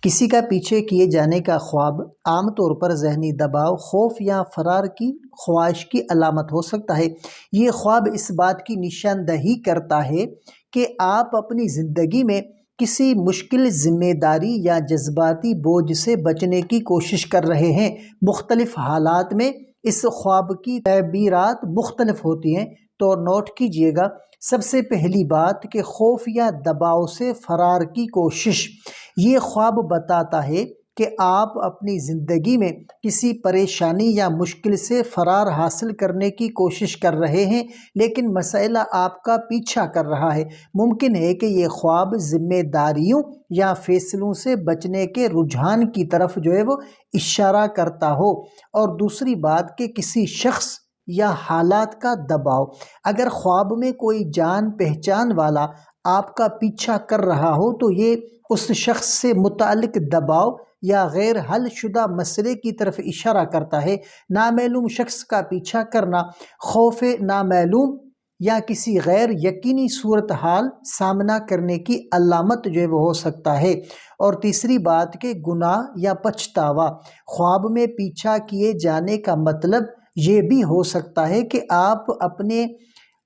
کسی کا پیچھے کیے جانے کا خواب عام طور پر ذہنی دباؤ، خوف یا فرار کی خواہش کی علامت ہو سکتا ہے۔ یہ خواب اس بات کی نشاندہی کرتا ہے کہ آپ اپنی زندگی میں کسی مشکل ذمہ داری یا جذباتی بوجھ سے بچنے کی کوشش کر رہے ہیں۔ مختلف حالات میں اس خواب کی تعبیرات مختلف ہوتی ہیں، تو نوٹ کیجیے گا۔ سب سے پہلی بات کہ خوف یا دباؤ سے فرار کی کوشش۔ یہ خواب بتاتا ہے کہ آپ اپنی زندگی میں کسی پریشانی یا مشکل سے فرار حاصل کرنے کی کوشش کر رہے ہیں، لیکن مسئلہ آپ کا پیچھا کر رہا ہے۔ ممکن ہے کہ یہ خواب ذمہ داریوں یا فیصلوں سے بچنے کے رجحان کی طرف وہ اشارہ کرتا ہو۔ اور دوسری بات کہ کسی شخص یا حالات کا دباؤ۔ اگر خواب میں کوئی جان پہچان والا آپ کا پیچھا کر رہا ہو تو یہ اس شخص سے متعلق دباؤ یا غیر حل شدہ مسئلے کی طرف اشارہ کرتا ہے۔ نامعلوم شخص کا پیچھا کرنا خوف نامعلوم یا کسی غیر یقینی صورتحال سامنا کرنے کی علامت وہ ہو سکتا ہے۔ اور تیسری بات کہ گناہ یا پچھتاوا۔ خواب میں پیچھا کیے جانے کا مطلب یہ بھی ہو سکتا ہے کہ آپ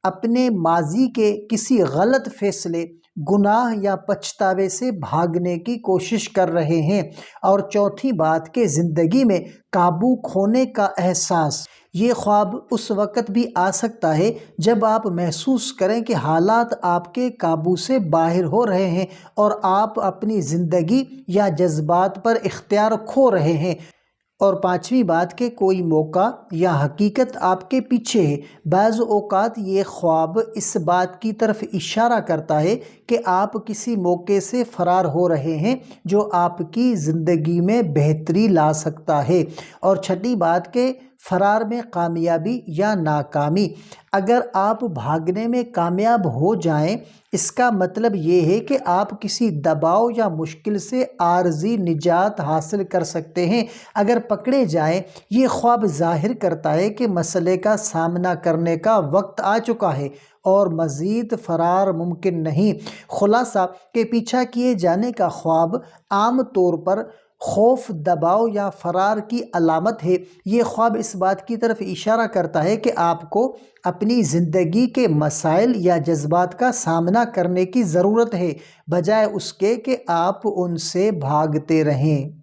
اپنے ماضی کے کسی غلط فیصلے، گناہ یا پچھتاوے سے بھاگنے کی کوشش کر رہے ہیں۔ اور چوتھی بات کہ زندگی میں قابو کھونے کا احساس۔ یہ خواب اس وقت بھی آ سکتا ہے جب آپ محسوس کریں کہ حالات آپ کے قابو سے باہر ہو رہے ہیں اور آپ اپنی زندگی یا جذبات پر اختیار کھو رہے ہیں۔ اور پانچویں بات کہ کوئی موقع یا حقیقت آپ کے پیچھے ہے۔ بعض اوقات یہ خواب اس بات کی طرف اشارہ کرتا ہے کہ آپ کسی موقع سے فرار ہو رہے ہیں جو آپ کی زندگی میں بہتری لا سکتا ہے۔ اور چھٹی بات کہ فرار میں کامیابی یا ناکامی۔ اگر آپ بھاگنے میں کامیاب ہو جائیں، اس کا مطلب یہ ہے کہ آپ کسی دباؤ یا مشکل سے عارضی نجات حاصل کر سکتے ہیں۔ اگر پکڑے جائیں، یہ خواب ظاہر کرتا ہے کہ مسئلے کا سامنا کرنے کا وقت آ چکا ہے اور مزید فرار ممکن نہیں۔ خلاصہ کہ پیچھا کیے جانے کا خواب عام طور پر خوف، دباؤ یا فرار کی علامت ہے۔ یہ خواب اس بات کی طرف اشارہ کرتا ہے کہ آپ کو اپنی زندگی کے مسائل یا جذبات کا سامنا کرنے کی ضرورت ہے، بجائے اس کے کہ آپ ان سے بھاگتے رہیں۔